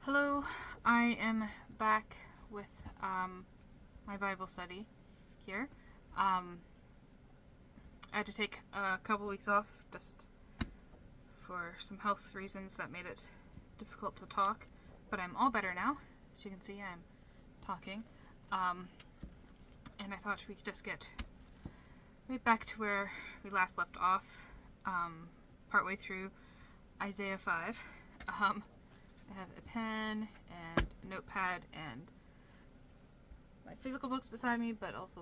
Hello, I am back with my Bible study here. I had to take a couple weeks off just for some health reasons that made it difficult to talk, but I'm all better now. As you can see, I'm talking. And I thought we could just get right back to where we last left off, partway through Isaiah 5. I have a pen and a notepad and my physical books beside me, but also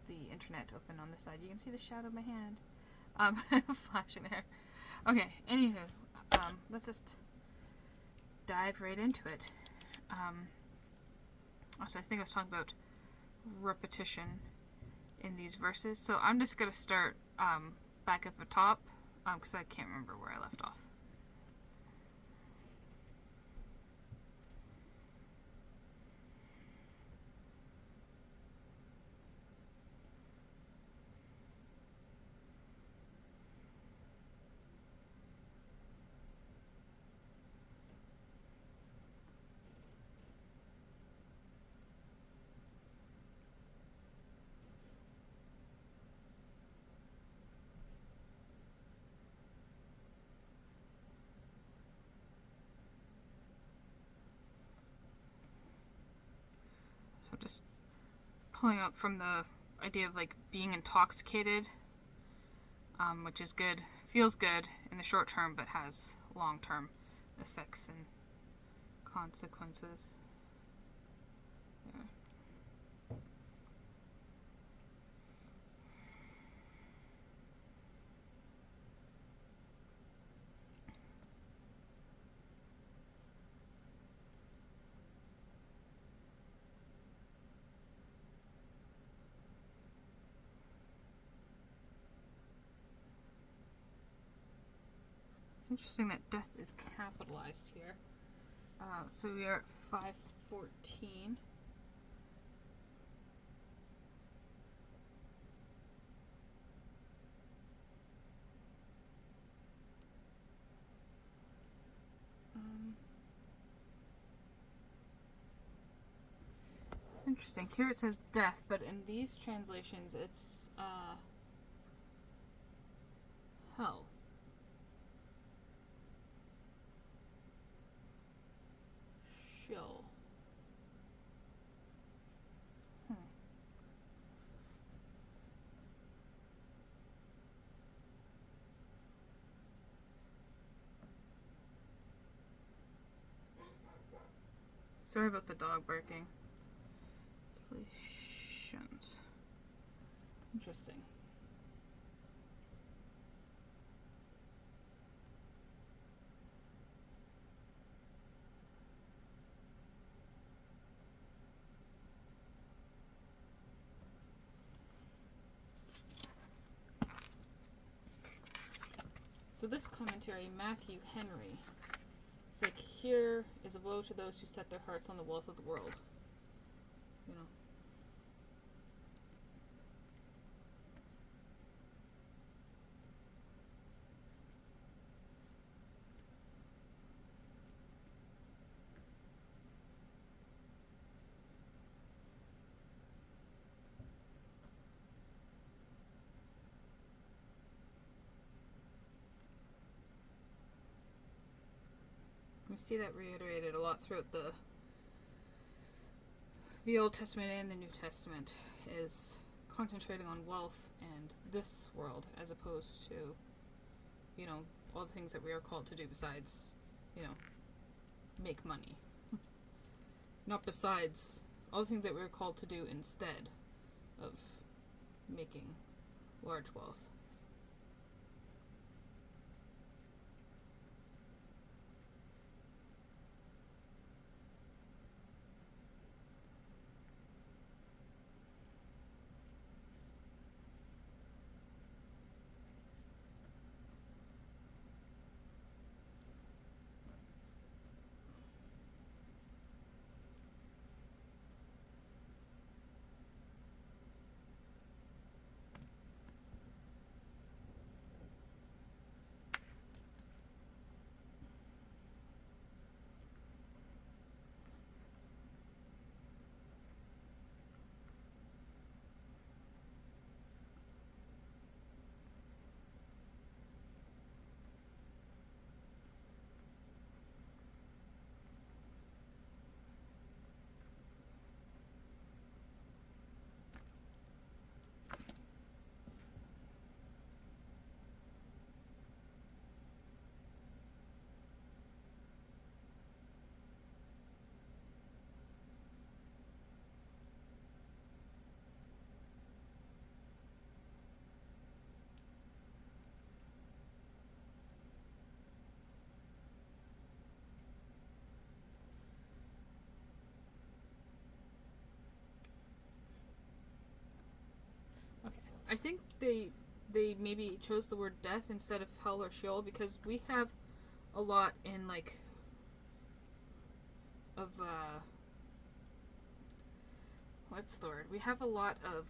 the internet open on this side. You can see the shadow of my hand flashing there. Okay, anywho, let's just dive right into it. Also, I think I was talking about repetition in these verses, so I'm just going to start back at the top because I can't remember where I left off. So I'm just pulling up from the idea of like being intoxicated, which is good, feels good in the short term, but has long-term effects and consequences. Yeah. It's interesting that death is capitalized here. So we are at 5:14. It's interesting. Here it says death, but in these translations it's hell. Sheol. Sorry about the dog barking. Translations. Interesting. So this commentary, Matthew Henry, it's like, here is a woe to those who set their hearts on the wealth of the world. You know. We see that reiterated a lot throughout the Old Testament and the New Testament, is concentrating on wealth and this world as opposed to, you know, all the things that we are called to do besides, you know, make money. Not besides all the things that we are called to do instead of making large wealth. think they maybe chose the word death instead of hell or Sheol because we have a lot in like of what's the word? We have a lot of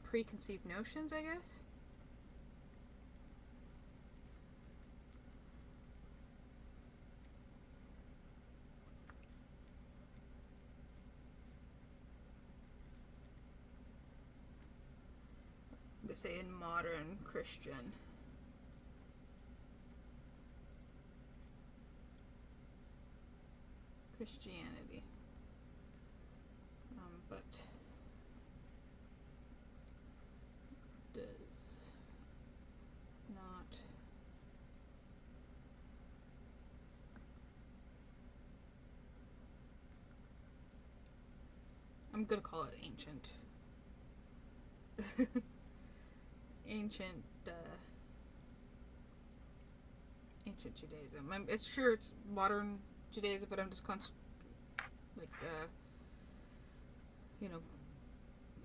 preconceived notions, I guess. To say in modern Christianity. But does not I'm gonna call it ancient. Ancient Judaism. It's sure it's modern Judaism, but I'm just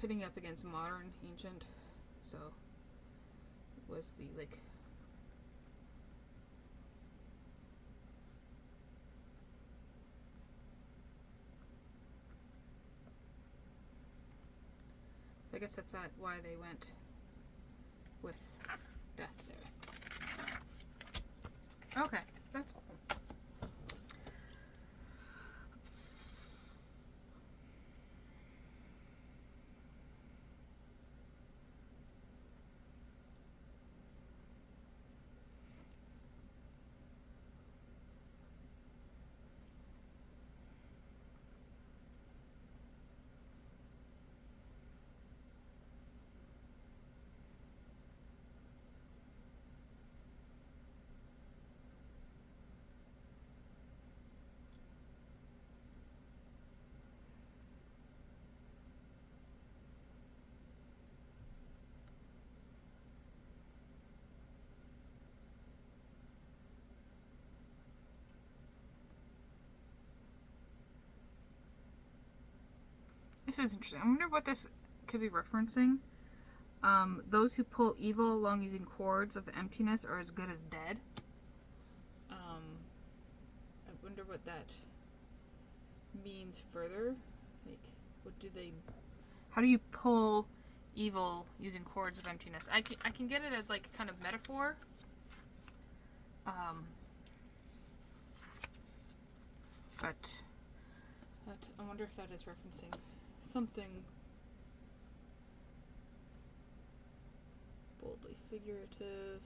pitting up against modern ancient. So it was the like. So I guess that's why they went with death there. Okay, that's cool. This is interesting. I wonder what this could be referencing. Those who pull evil along using cords of emptiness are as good as dead. I wonder what that means further. Like, what do they... How do you pull evil using cords of emptiness? I can get it as, like, kind of metaphor. But I wonder if that is referencing something boldly figurative.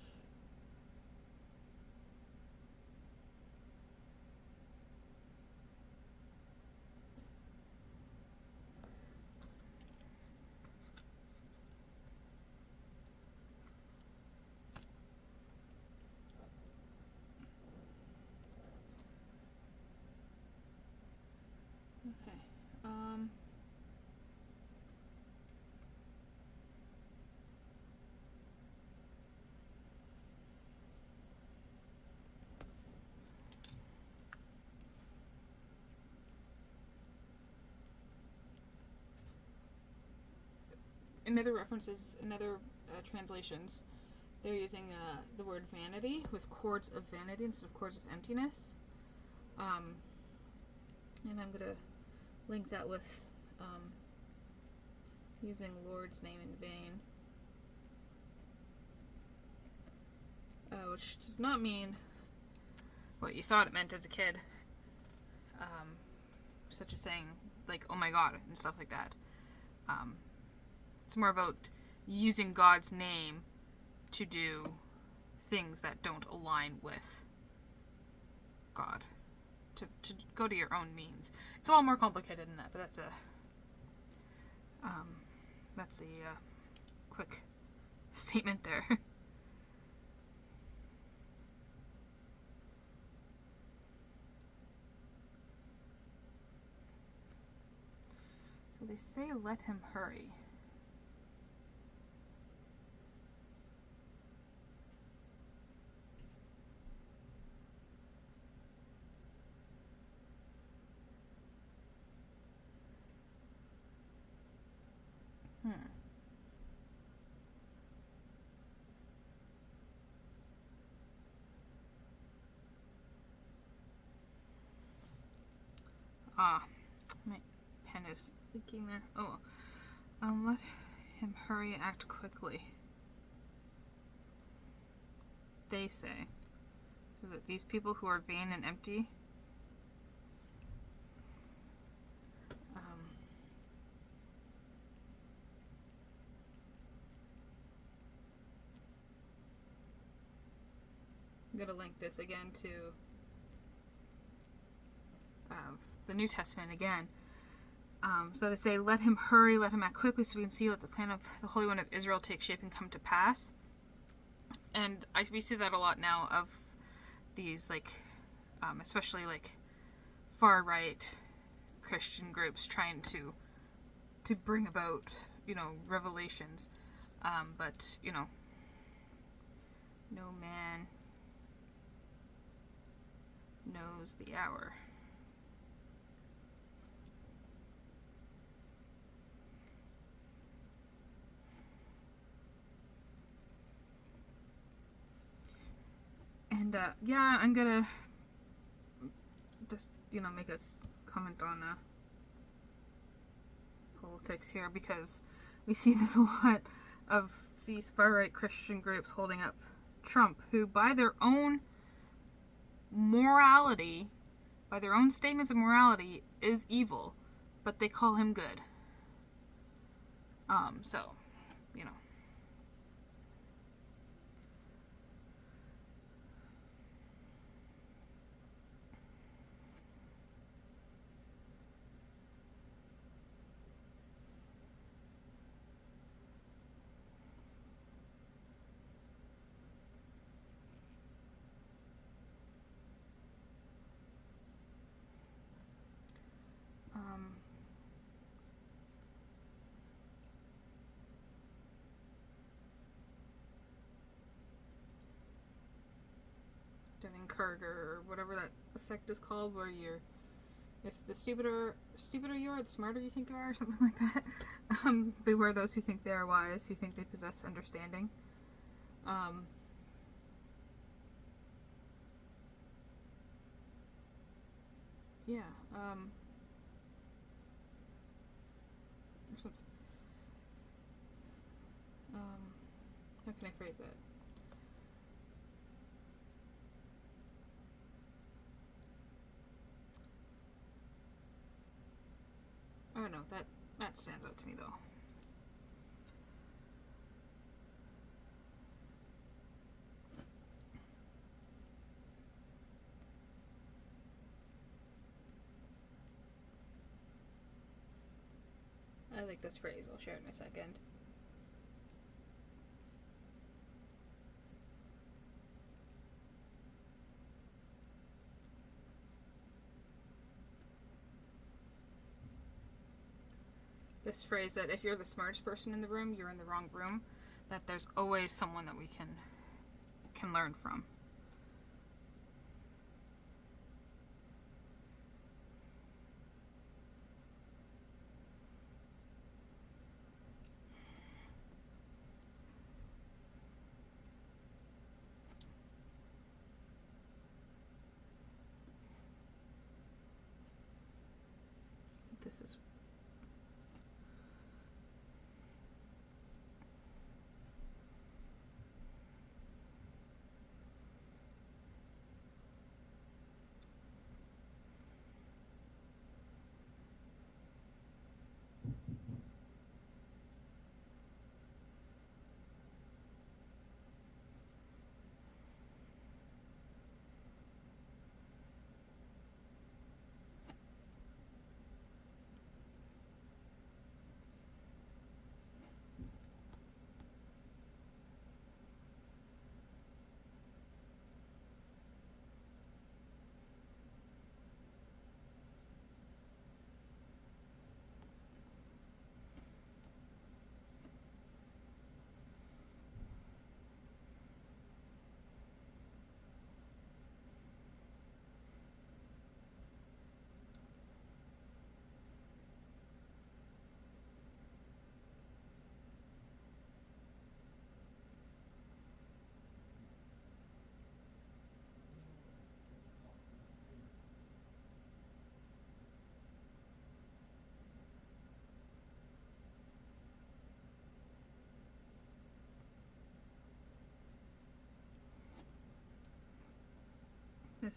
Okay. In other references, in other translations, they're using the word vanity with cords of vanity instead of cords of emptiness. And I'm going to link that with using Lord's name in vain. Which does not mean what you thought it meant as a kid. Such as saying, like, oh my god, and stuff like that. It's more about using God's name to do things that don't align with God. To go to your own means. It's a lot more complicated than that, but that's a quick statement there. So they say let him hurry. Ah, my pen is leaking there. Oh, let him hurry, act quickly. They say. So is it these people who are vain and empty? I'm going to link this again to the New Testament again. So they say, let him hurry, let him act quickly so we can see, let the plan of the Holy One of Israel take shape and come to pass. And we see that a lot now of these, like, especially, like, far-right Christian groups trying to bring about, revelations. But, no man knows the hour. And yeah, I'm gonna just make a comment on politics here, because we see this a lot of these far-right Christian groups holding up Trump, who by their own morality, by their own statements of morality, is evil, but they call him good. So, Dunning-Kruger, or whatever that effect is called, where if the stupider you are, the smarter you think you are, or something like that. Beware those who think they are wise, who think they possess understanding. Yeah, or something. How can I phrase that? Oh no, that stands out to me though. I like this phrase. I'll share it in a second. This phrase that if you're the smartest person in the room, you're in the wrong room. That there's always someone that we can learn from. This is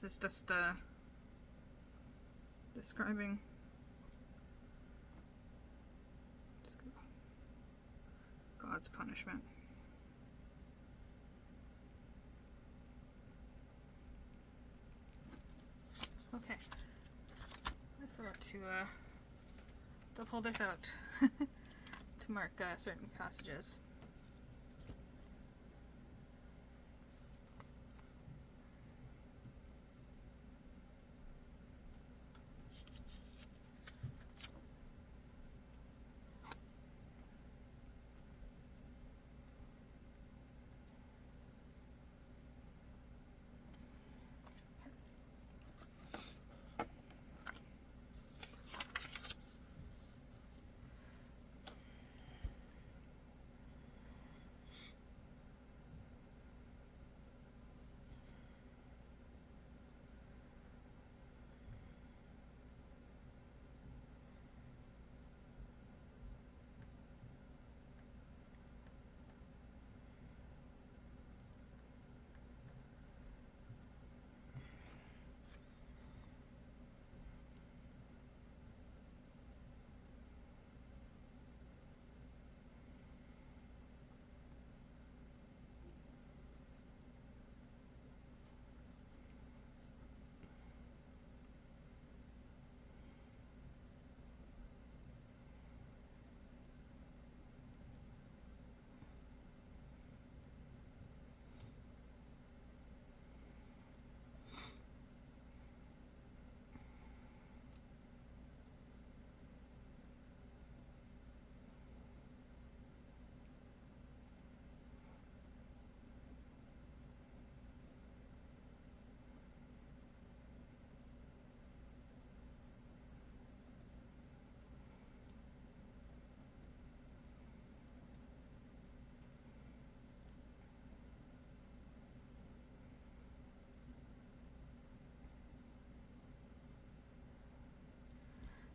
This is just describing God's punishment. Okay, I forgot to pull this out to mark certain passages.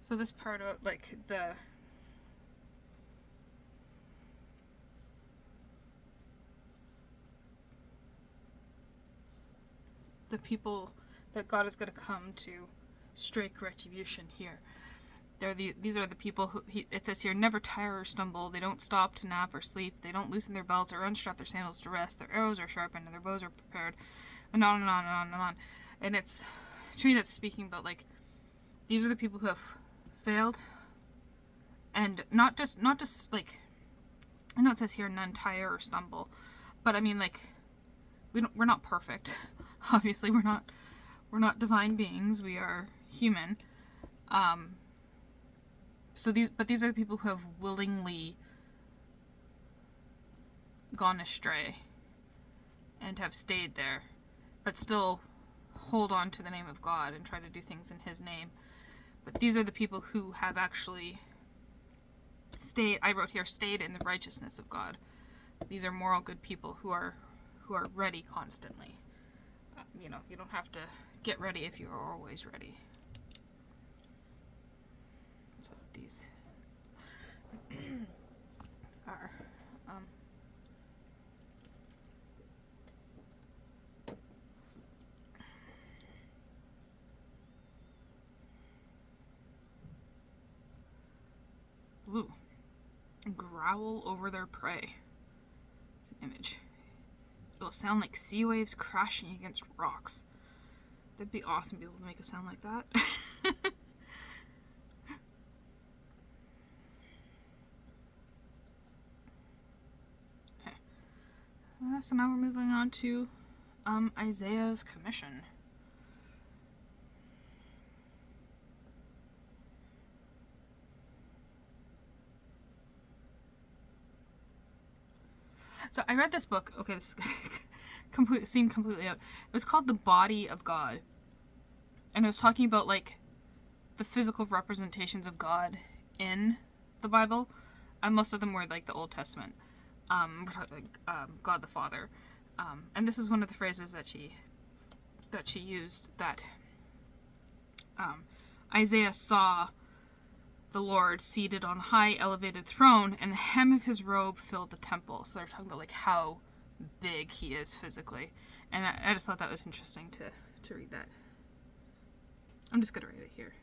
So this part of like the people that God is going to come to strike retribution here. These are the people who, it says here, never tire or stumble. They don't stop to nap or sleep. They don't loosen their belts or unstrap their sandals to rest. Their arrows are sharpened and their bows are prepared. And on and on and on and on. And it's, to me, that's speaking about, like, these are the people who have failed. And not just like, I know it says here, none tire or stumble. But I mean, like, we're not perfect. Obviously, we're not divine beings. We are human. So these are the people who have willingly gone astray and have stayed there, but still hold on to the name of God and try to do things in His name. But these are the people who have actually stayed, I wrote here, stayed in the righteousness of God. These are moral good people who are ready constantly. You know, you don't have to get ready if you are always ready. So these are ooh, growl over their prey. It's an image. It'll sound like sea waves crashing against rocks. That'd be awesome to be able to make a sound like that. Okay. So now we're moving on to Isaiah's commission. So I read this book. Okay, this seemed completely out. It was called The Body of God, and it was talking about like the physical representations of God in the Bible, and most of them were like the Old Testament. We're talking like God the Father, and this is one of the phrases that she used, that Isaiah saw the Lord seated on a high elevated throne, and the hem of his robe filled the temple. So they're talking about like how big he is physically, and I just thought that was interesting to read that. I'm just gonna write it here.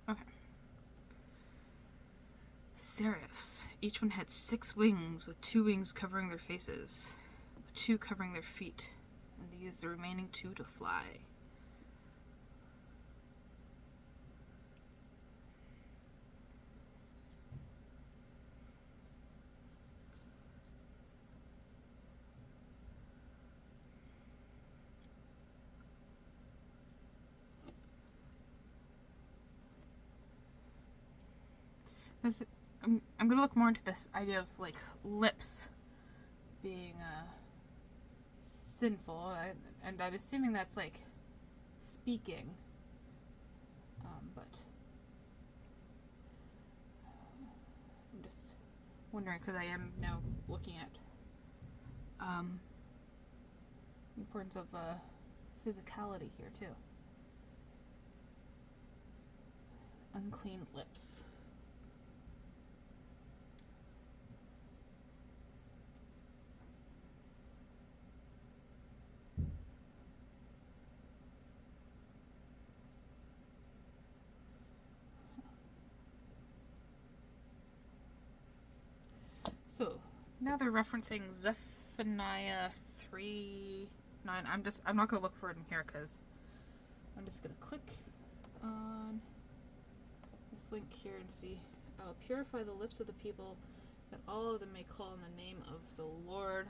Okay. Seraphs. Each one had 6 wings, with 2 wings covering their faces, 2 covering their feet, and they used the remaining 2 to fly. I'm gonna look more into this idea of like lips being sinful, and I'm assuming that's like speaking, but I'm just wondering because I am now looking at the importance of physicality here too. Unclean lips. So now they're referencing Zephaniah 3:9. I'm not gonna look for it in here because I'm just gonna click on this link here and see. I'll purify the lips of the people, that all of them may call on the name of the Lord.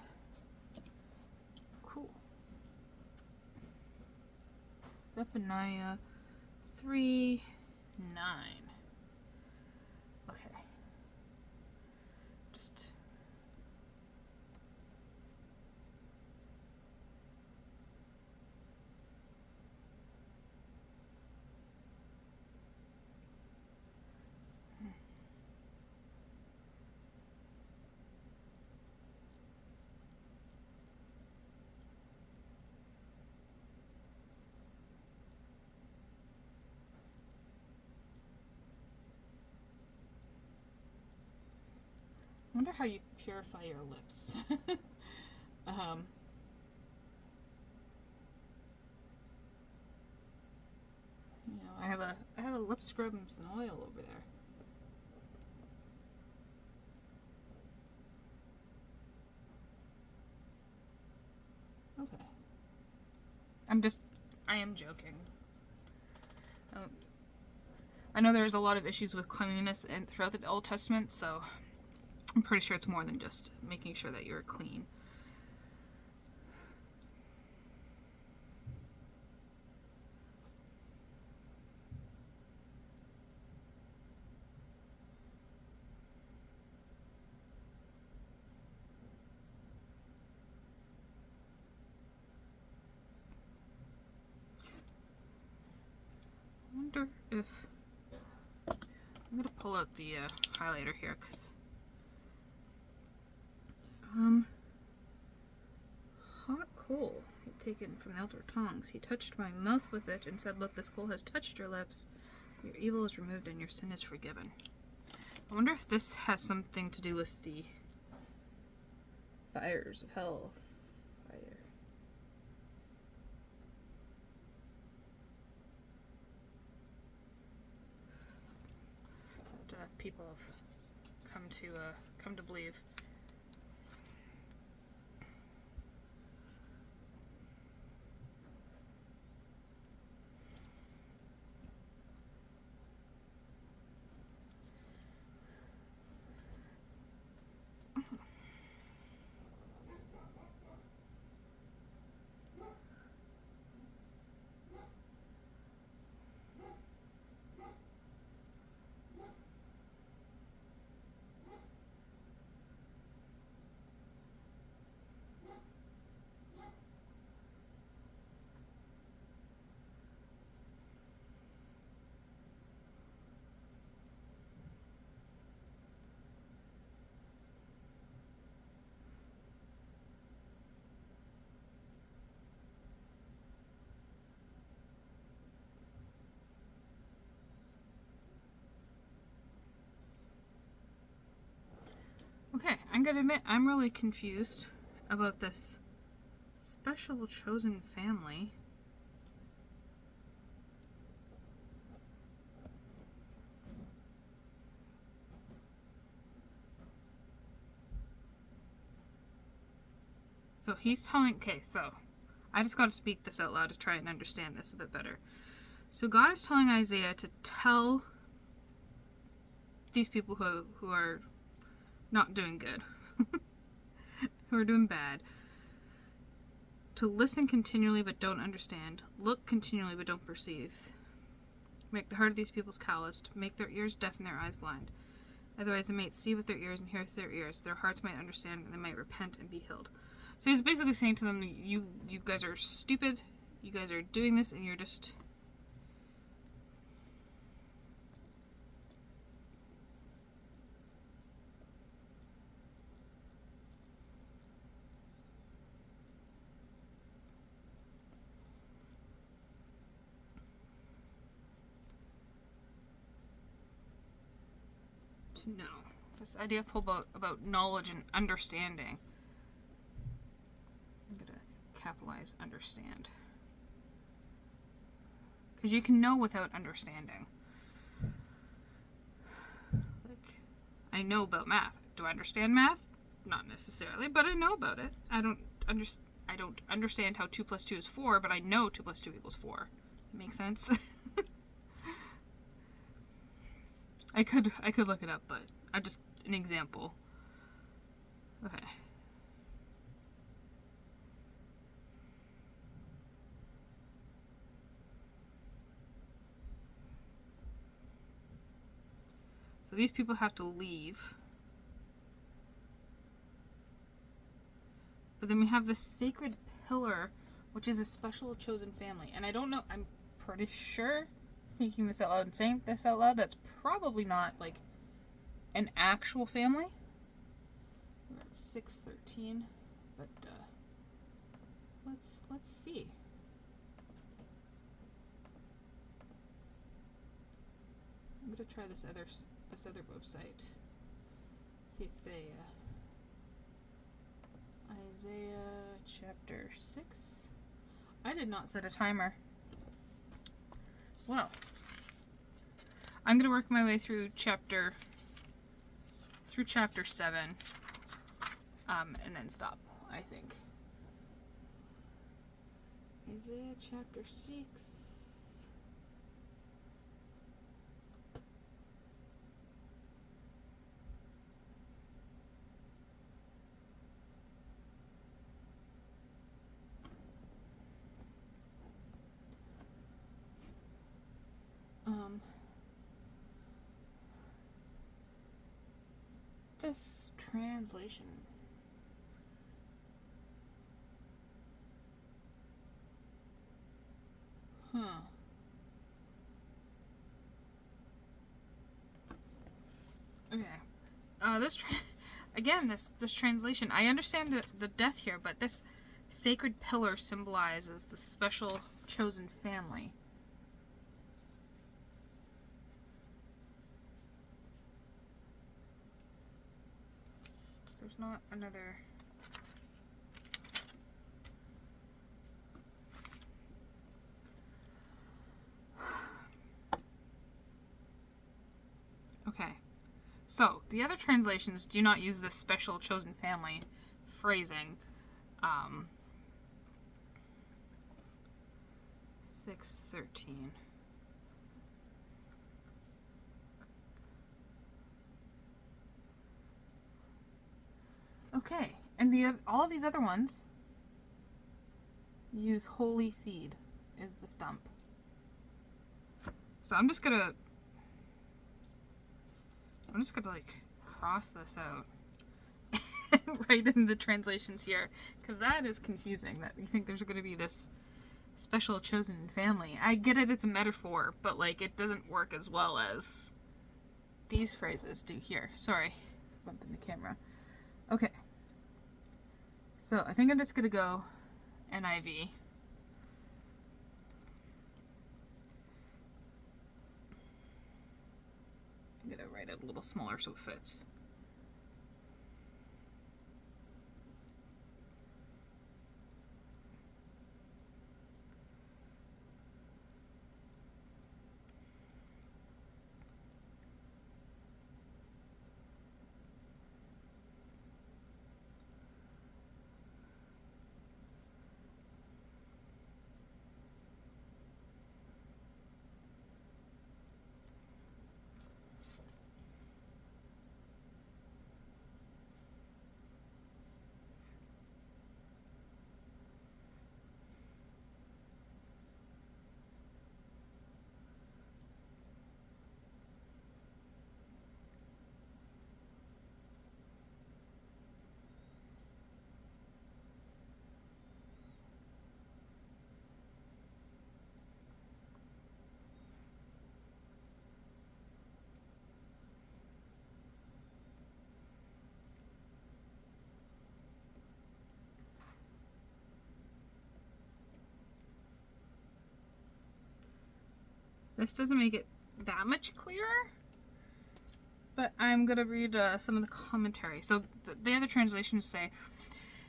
Cool. Zephaniah 3:9. Okay. Just I wonder how you purify your lips. You know, I have a lip scrub and some oil over there. Okay. I am joking. I know there's a lot of issues with cleanliness throughout the Old Testament, so I'm pretty sure it's more than just making sure that you're clean. I wonder if I'm gonna pull out the highlighter here, cause hot coal taken from the elder tongs. He touched my mouth with it and said, "Look, this coal has touched your lips. Your evil is removed and your sin is forgiven." I wonder if this has something to do with the fires of hell. Fire. That people have come to believe. I'm gonna admit, I'm really confused about this special chosen family. So he's telling, okay, so I just got to speak this out loud to try and understand this a bit better. So God is telling Isaiah to tell these people who are not doing good, who are doing bad, to listen continually but don't understand, look continually but don't perceive, make the heart of these peoples calloused, make their ears deaf and their eyes blind. Otherwise they might see with their ears and hear with their ears, their hearts might understand and they might repent and be healed. So he's basically saying to them, you guys are stupid, you guys are doing this and you're just... to know. This idea about knowledge and understanding. I'm gonna capitalize understand. Because you can know without understanding. Like, I know about math. Do I understand math? Not necessarily, but I know about it. I don't understand how 2 plus 2 is 4, but I know 2 plus 2 equals 4. Makes sense? I could look it up, but I'm just an example. Okay. So these people have to leave. But then we have the sacred pillar, which is a special chosen family. And I don't know, I'm pretty sure, thinking this out loud and saying this out loud, that's probably not like an actual family. We're at 613, but let's see. I'm gonna try this other website. See if they Isaiah chapter 6. I did not set a timer. Well, I'm gonna work my way through chapter 7, and then stop, I think. Isaiah chapter 6. This translation. Huh. Okay. This translation. I understand the death here, but this sacred pillar symbolizes the special chosen family. There's not another... Okay. So, the other translations do not use this special chosen family phrasing. 6:13. Okay, and all of these other ones use holy seed is the stump. So I'm just gonna like cross this out right in the translations here, because that is confusing, that you think there's gonna be this special chosen family. I get it, it's a metaphor, but like it doesn't work as well as these phrases do here. Sorry, bumping the camera. Okay. So I think I'm just gonna go NIV. I'm gonna write it a little smaller so it fits. This doesn't make it that much clearer, but I'm going to read some of the commentary. So the other translations say,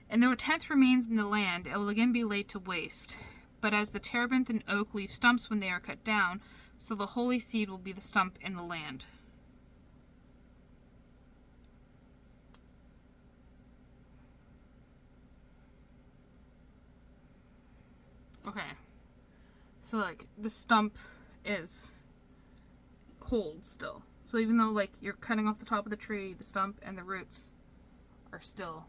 "And though a tenth remains in the land, it will again be laid to waste. But as the terebinth and oak leave stumps when they are cut down, so the holy seed will be the stump in the land." Okay. So, like, the stump is hold still. So even though, like, you're cutting off the top of the tree, the stump and the roots are still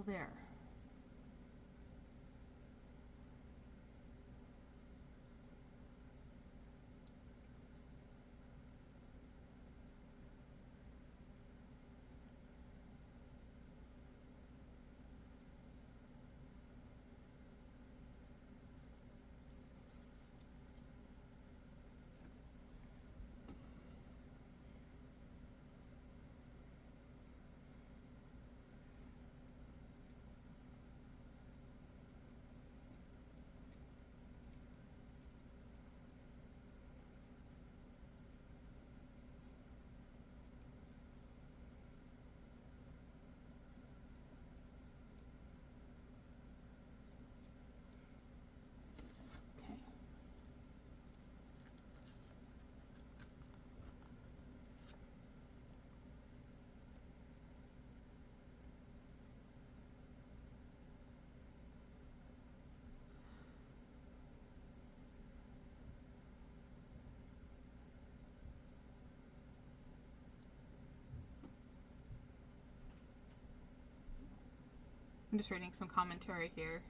there. Okay. I'm just reading some commentary here.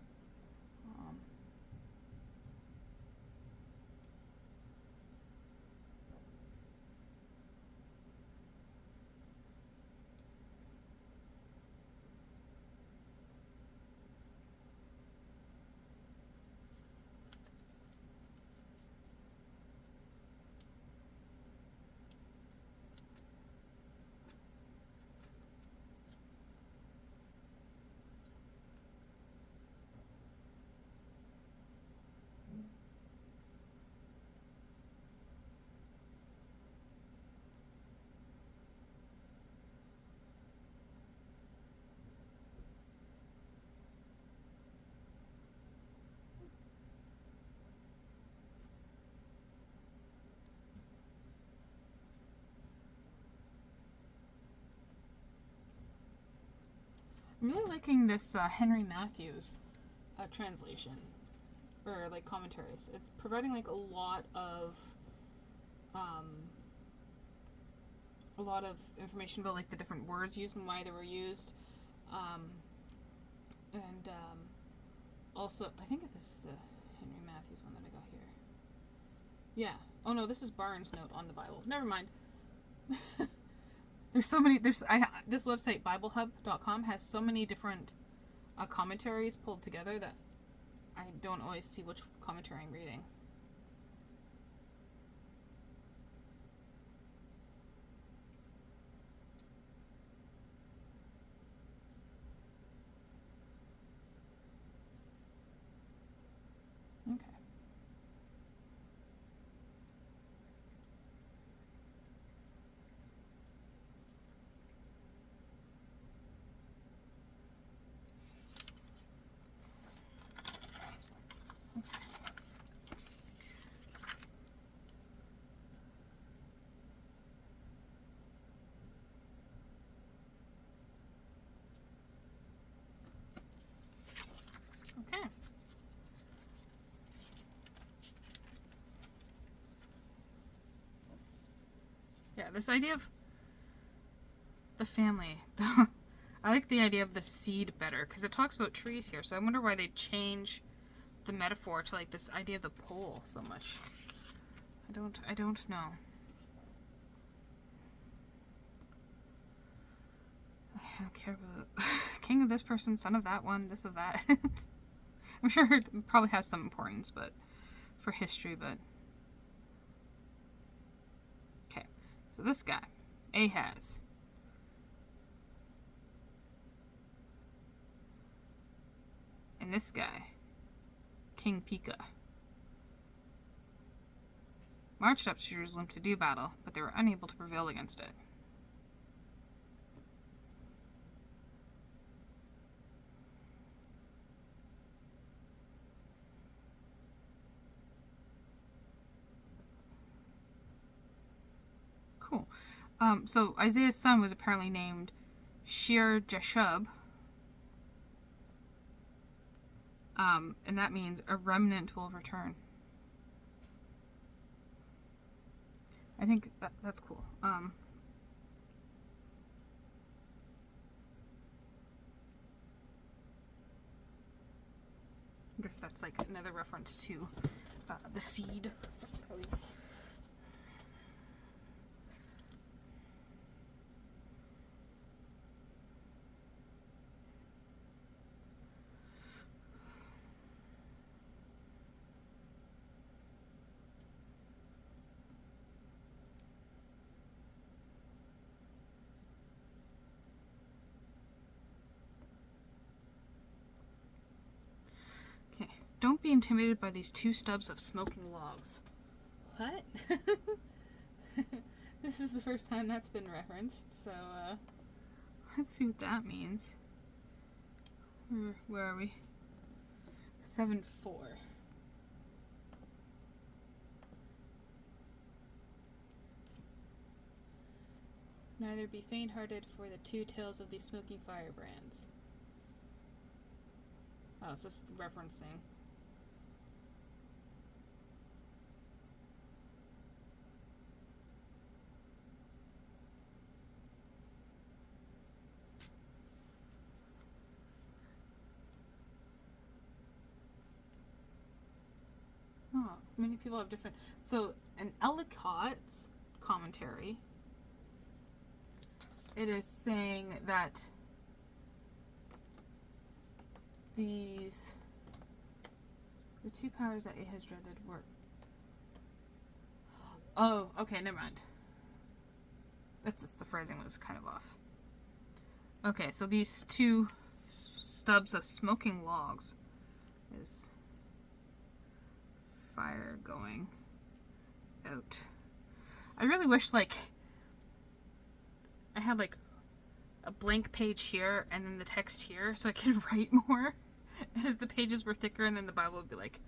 I'm really liking this Henry Matthews translation, or like commentaries. It's providing like a lot of information about like the different words used and why they were used, and also I think this is the Henry Matthews one that I got here. Yeah. Oh no, this is Barnes' note on the Bible. Never mind. There's so many. This website BibleHub.com has so many different commentaries pulled together that I don't always see which commentary I'm reading. Okay. Okay. Yeah, this idea of the family. I like the idea of the seed better because it talks about trees here. So I wonder why they change the metaphor to like this idea of the pole so much. I don't know. I don't care about king of this person, son of that one, this of that. I'm sure it probably has some importance, but for history, but okay. So this guy, Ahaz. And this guy, King Pekah. marched up to Jerusalem to do battle, but they were unable to prevail against it. Cool. So Isaiah's son was apparently named Shear-Jashub. And that means a remnant will return. I think that's cool. I wonder if that's like another reference to the seed. Probably. Okay, don't be intimidated by these 2 stubs of smoking logs. What? This is the first time that's been referenced, so let's see what that means. Where are we? 7:4. Neither be faint-hearted for the 2 tails of these smoking firebrands. Oh, it's just referencing. Oh, many people have different. So, in Ellicott's commentary, it is saying that the 2 powers that Ahaz dreaded were. Oh, okay, never mind. That's just the phrasing was kind of off. Okay, so these 2 stubs of smoking logs is fire going out. I really wish, like, I had, like, a blank page here and then the text here so I could write more. And if the pages were thicker, and then the Bible would be, like,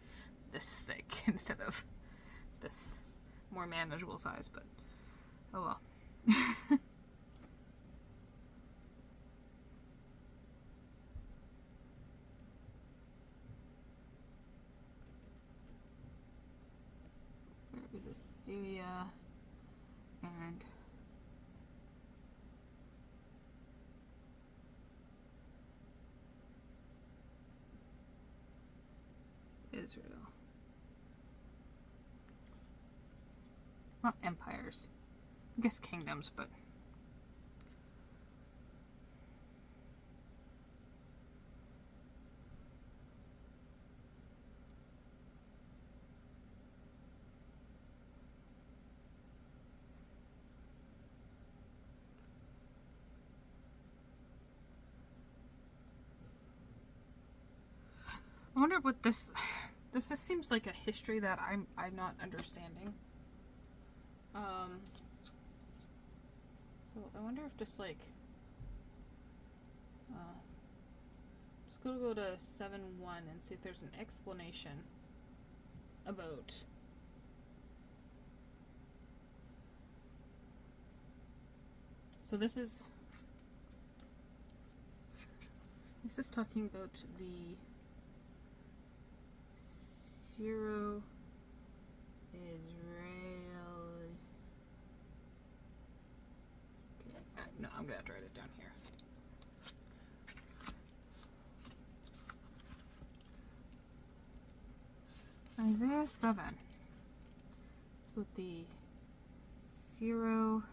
this thick instead of this more manageable size, but oh well. There is Assyria and Israel. Not empires. I guess kingdoms, but I wonder what this seems like a history that I'm not understanding. So I wonder if just like just go to 7:1 and see if there's an explanation about so this is talking about the Syro Israel. Okay, no, I'm gonna have to write it down here. Isaiah 7. It's with the Syro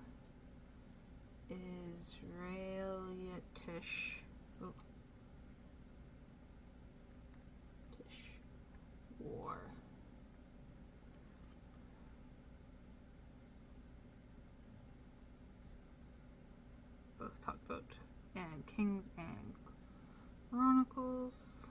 Israelitish. Oh. War. Both talk about and Kings and Chronicles.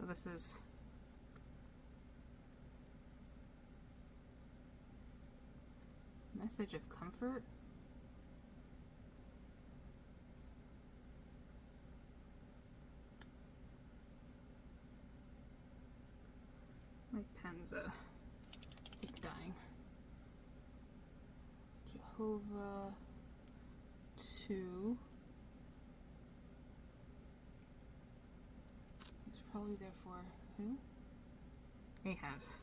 So this is message of comfort. My pen's I think dying. Jehovah 2. He's probably there for who? Ahaz.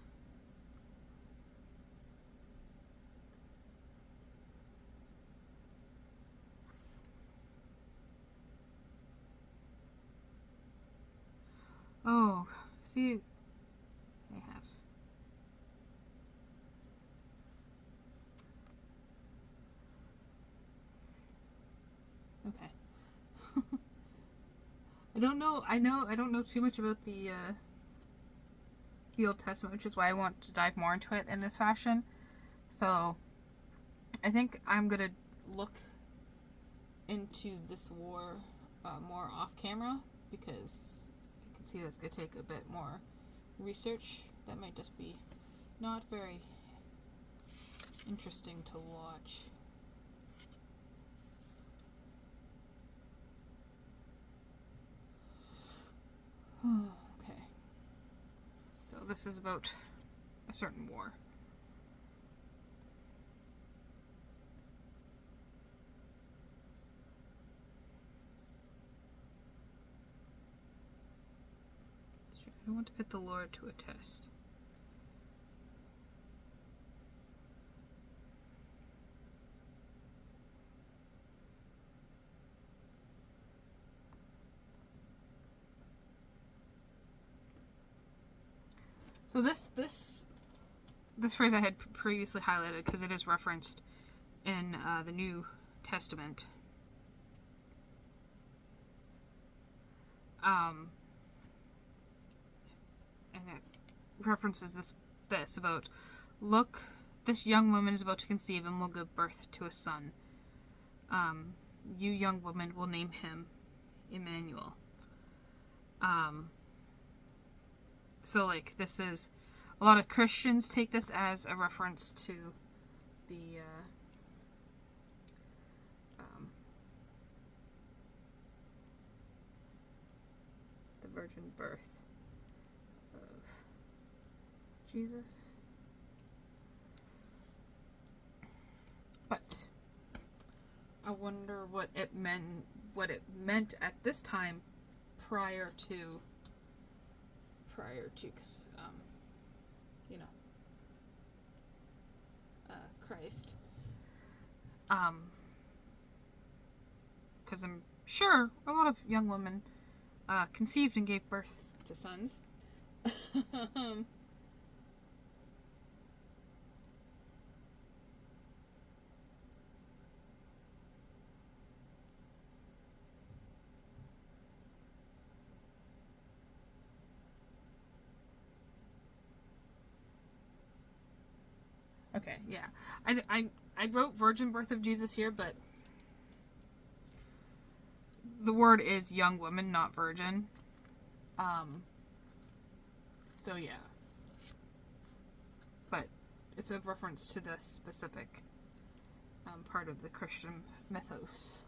Oh, see, Ahaz. Okay. I don't know. I don't know too much about the Old Testament, which is why I want to dive more into it in this fashion. So, I think I'm gonna look into this war more off camera, because I can see that's gonna take a bit more research. That might just be not very interesting to watch. Okay. So this is about a certain war. I want to put the Lord to a test. So this phrase I had previously highlighted because it is referenced in the New Testament. And it references this about, look, this young woman is about to conceive and will give birth to a son. You young woman will name him Emmanuel. So like this is, a lot of Christians take this as a reference to the virgin birth of Jesus. But I wonder what it meant at this time prior to cause, Christ. Because I'm sure a lot of young women conceived and gave birth to sons. Okay, yeah. I wrote virgin birth of Jesus here, but the word is young woman, not virgin. So yeah. But it's a reference to this specific part of the Christian mythos.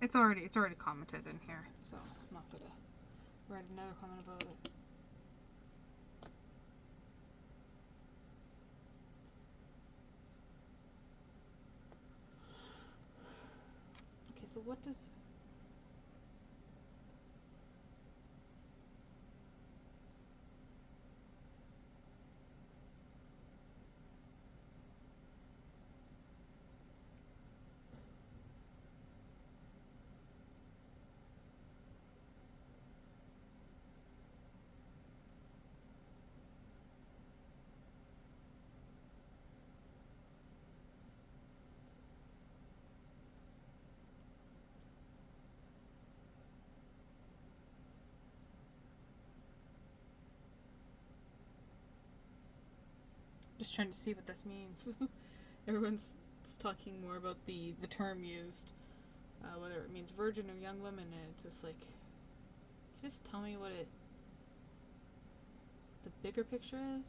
It's already commented in here, so I'm not gonna write another comment about it. Okay, so what does Just trying to see what this means. Everyone's talking more about the term used, whether it means virgin or young women, and it's just like, can you just tell me what the bigger picture is?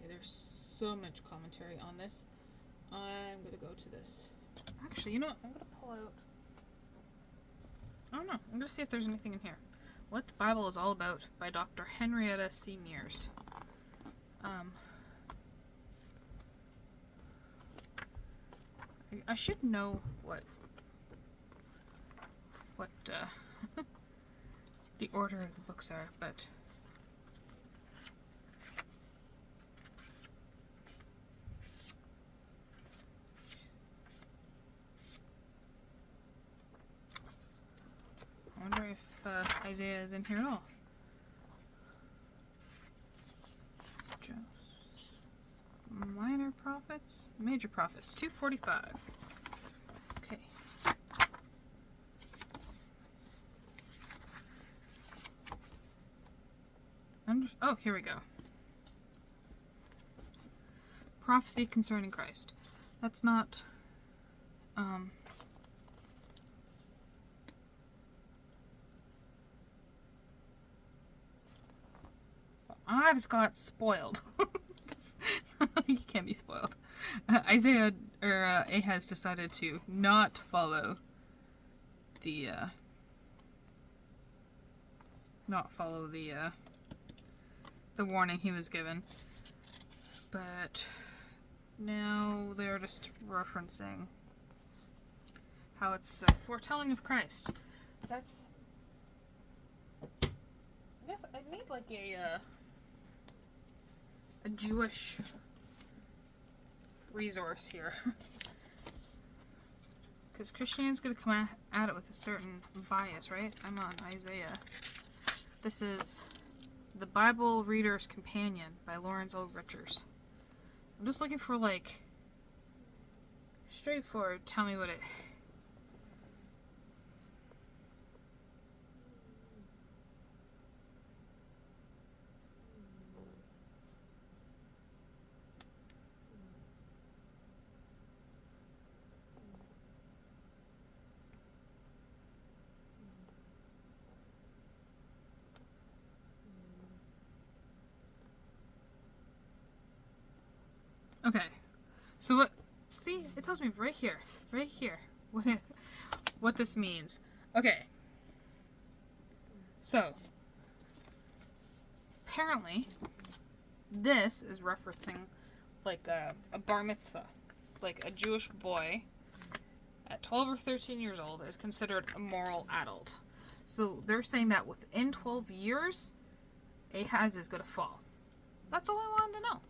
There's so much commentary on this. I'm gonna go to this. Actually, you know what? I'm gonna pull out. I don't know. I'm gonna see if there's anything in here. What the Bible is All About by Dr. Henrietta C. Mears. I should know what the order of the books are, but I wonder if Isaiah is in here at all. Minor prophets, major prophets, 245. Okay. Oh, here we go. Prophecy concerning Christ. That's not, I just got spoiled. You can't be spoiled. Isaiah, or Ahaz decided to not follow the, the warning he was given. But now they're just referencing how it's a foretelling of Christ. That's, I guess I need like a Jewish resource here. Because Christianity's going to come at it with a certain bias, right? I'm on Isaiah. This is The Bible Reader's Companion by Lawrence O. Richards. I'm just looking for, like, straightforward, tell me what it... Okay, so see, it tells me right here, what this means. Okay, so, apparently, this is referencing, like, a bar mitzvah. Like, a Jewish boy at 12 or 13 years old is considered a moral adult. So, they're saying that within 12 years, Ahaz is going to fall. That's all I wanted to know.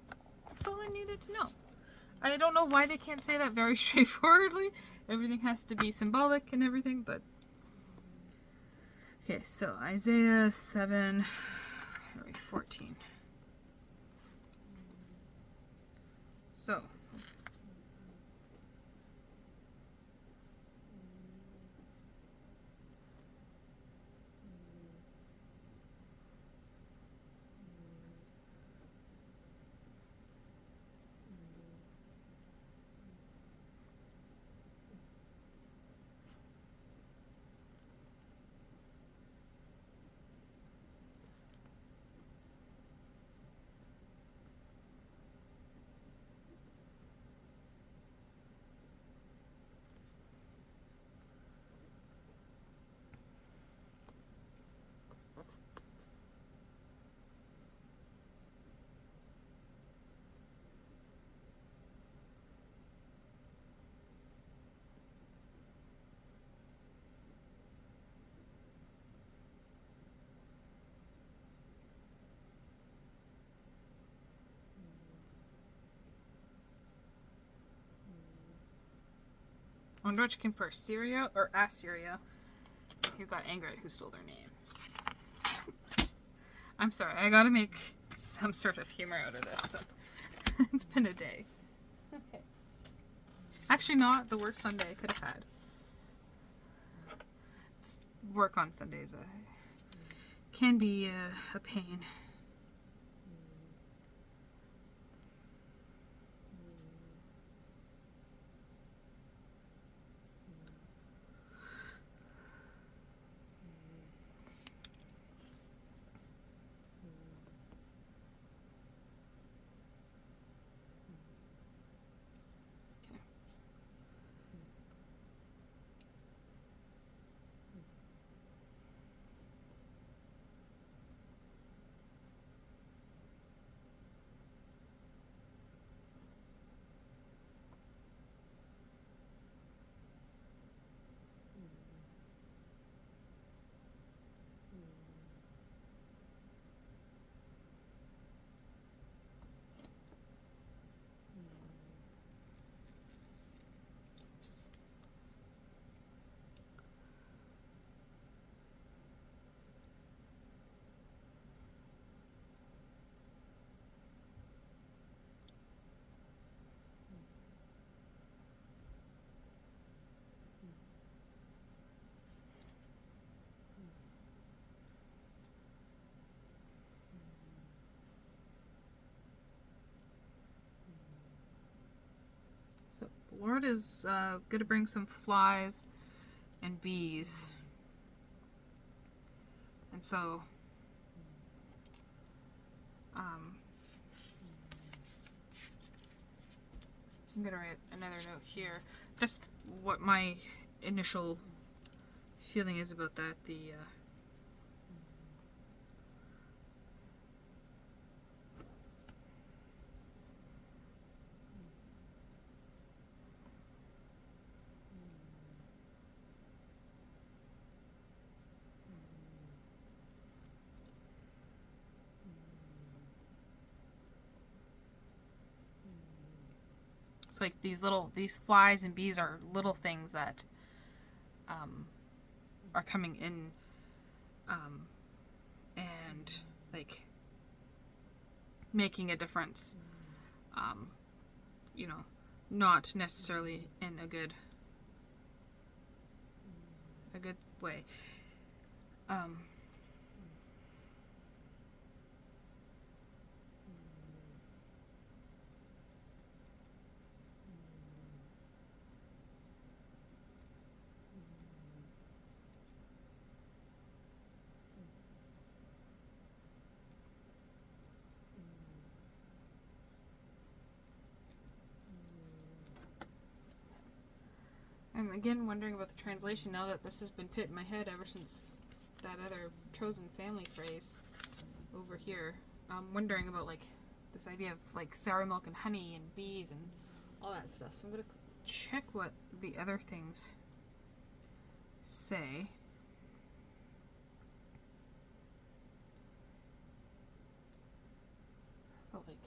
That's all I needed to know. I don't know why they can't say that very straightforwardly. Everything has to be symbolic and everything, but... Okay, so Isaiah 7, 14. So... I wonder which came first, Syria or Assyria, who got angry at who stole their name. I'm sorry, I gotta make some sort of humor out of this. So. It's been a day. Okay. Actually, not the worst Sunday I could have had. Work on Sundays can be a pain. So the Lord is going to bring some flies and bees. And so I'm going to write another note here. Just what my initial feeling is about that. It's like these flies and bees are little things that are coming in and like making a difference. You know, not necessarily in a good way. I'm again wondering about the translation now that this has been put in my head ever since that other chosen family phrase over here. I'm wondering about like this idea of like sour milk and honey and bees and all that stuff. So I'm gonna check what the other things say. About like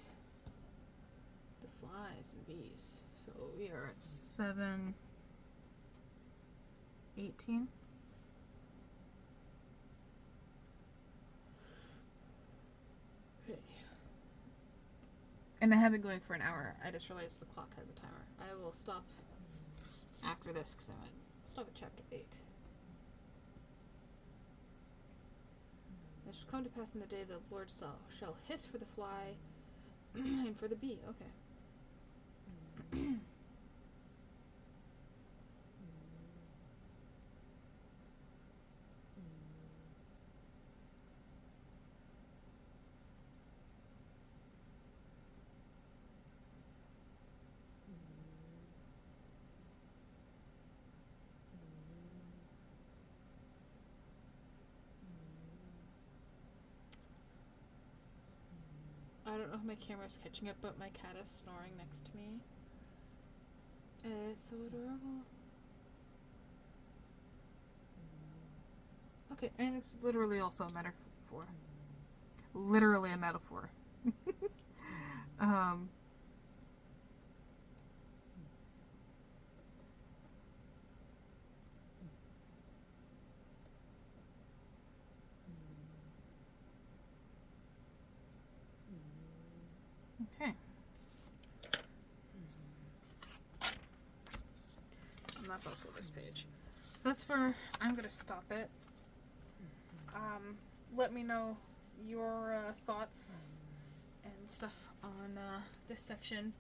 the flies and bees. So we are at 7:18. Okay. And I have been going for an hour. I just realized the clock has a timer. I will stop after this because I might stop at chapter 8. It shall come to pass in the day that the Lord shall hiss for the fly and for the bee. Okay. I don't know if my camera's catching up, but my cat is snoring next to me. It's so adorable. Okay, and it's literally also a metaphor. Literally a metaphor. that's also this page. So that's where I'm going to stop it. Let me know your thoughts and stuff on this section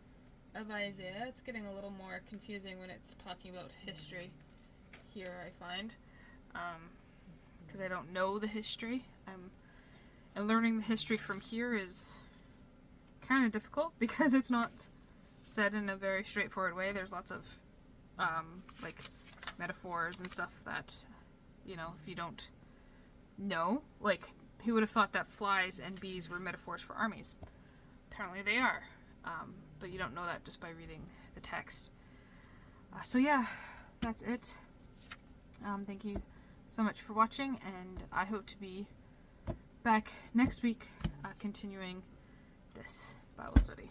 of Isaiah. It's getting a little more confusing when it's talking about history here, I find, because I don't know the history. And learning the history from here is kind of difficult because it's not said in a very straightforward way. There's lots of like metaphors and stuff that, you know, if you don't know, like, who would have thought that flies and bees were metaphors for armies? Apparently they are, but you don't know that just by reading the text. So yeah, that's it. Thank you so much for watching, and I hope to be back next week continuing this Bible study.